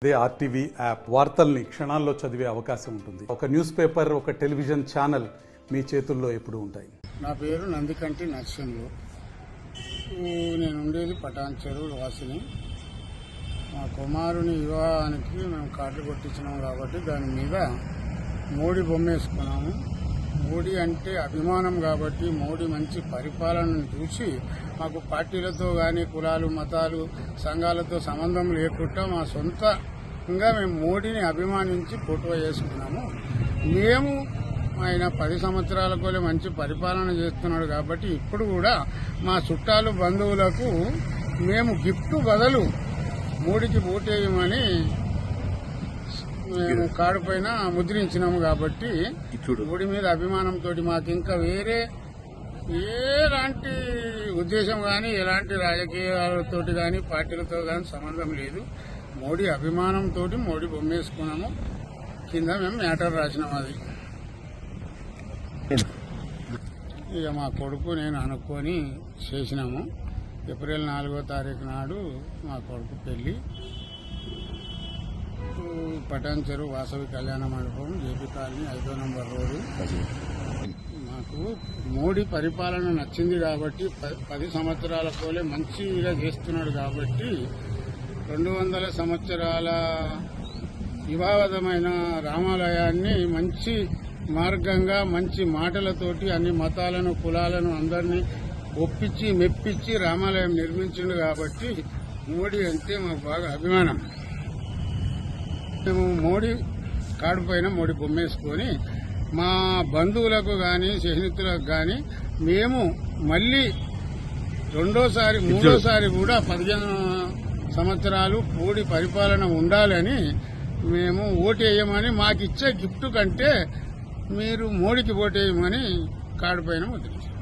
అదే RTV app వార్తల్ని క్షణాల్లో చదివే అవకాశం ఉంటుంది. ఒక న్యూస్ పేపర్, ఒక టెలివిజన్ ఛానల్ మీ చేతుల్లో ఎప్పుడూ ఉంటాయి. నా పేరు నందికంటి నరసింహులు. నేను ఉండేది పటాన్ చెరువు వాసిని. మా కుమారుని వివాహానికి మేము కార్డు కొట్టించినాం కాబట్టి దాని మీద మోడీ బొమ్మ వేసుకున్నాము. మోడీ అంటే అభిమానం కాబట్టి మోడీ మంచి పరిపాలనను చూసి మాకు పార్టీలతో కానీ కులాలు మతాలు సంఘాలతో సంబంధం లేకుండా మా సొంతంగా మేము మోడీని అభిమానించి ఫోటో వేసుకున్నాము. మేము ఆయన 10 సంవత్సరాలకోలే మంచి పరిపాలన చేస్తున్నాడు కాబట్టి ఇప్పుడు కూడా మా చుట్టాలు బంధువులకు మేము గిఫ్ట్ బదులు మోడీకి ఓటేయమని మేము కార్డు పైన ముద్రించినాము. కాబట్టి మోడీ మీద అభిమానంతో మాకు ఇంకా వేరే ఎలాంటి ఉద్దేశం కానీ ఎలాంటి రాజకీయాలతో కానీ పార్టీలతో కానీ సంబంధం లేదు. మోడీ అభిమానంతో మోడీ బొమ్మ వేసుకున్నాము. కింద మేము మ్యాటర్ రాసినాం. అది ఇక మా కొడుకు నేను అనుకొని చేసినాము. ఏప్రిల్ 4వ తారీఖు నాడు మా కొడుకు పెళ్లి పటాన్ చెరువు వాసవి కళ్యాణ మండపం, జేపీ కాలనీ, 5వ నంబర్ రోడ్డు. మాకు మోడీ పరిపాలన నచ్చింది కాబట్టి 10 సంవత్సరాల కోలే మంచిగా చేస్తున్నాడు కాబట్టి 200 సంవత్సరాల వివాదమైన రామాలయాన్ని మంచి మార్గంగా మంచి మాటలతోటి అన్ని మతాలను కులాలను అందరినీ ఒప్పించి మెప్పించి రామాలయం నిర్మించిండు కాబట్టి మోడీ అంటే మాకు బాగా అభిమానం. మేము మోడీ కార్డు పైన మోడీ బొమ్మ వేసుకొని మా బంధువులకు కానీ స్నేహితులకు కానీ మేము మళ్ళీ రెండోసారి మూడోసారి కూడా 15 సంవత్సరాలు మోడీ పరిపాలన ఉండాలని మేము ఓటేయమని మాకిచ్చే గిఫ్ట్ కంటే మీరు మోడీకి ఓటేయమని కార్డు పైన ముద్రించారు.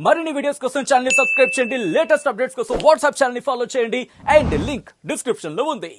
మరిన్ని వీడియోస్ కోసం ఛానల్ ని సబ్స్క్రైబ్ చేయండి. లేటెస్ట్ అప్డేట్స్ కోసం వాట్సాప్ ఛానల్ ని ఫాలో చేయండి. అండ్ లింక్ డిస్క్రిప్షన్ లో ఉంది.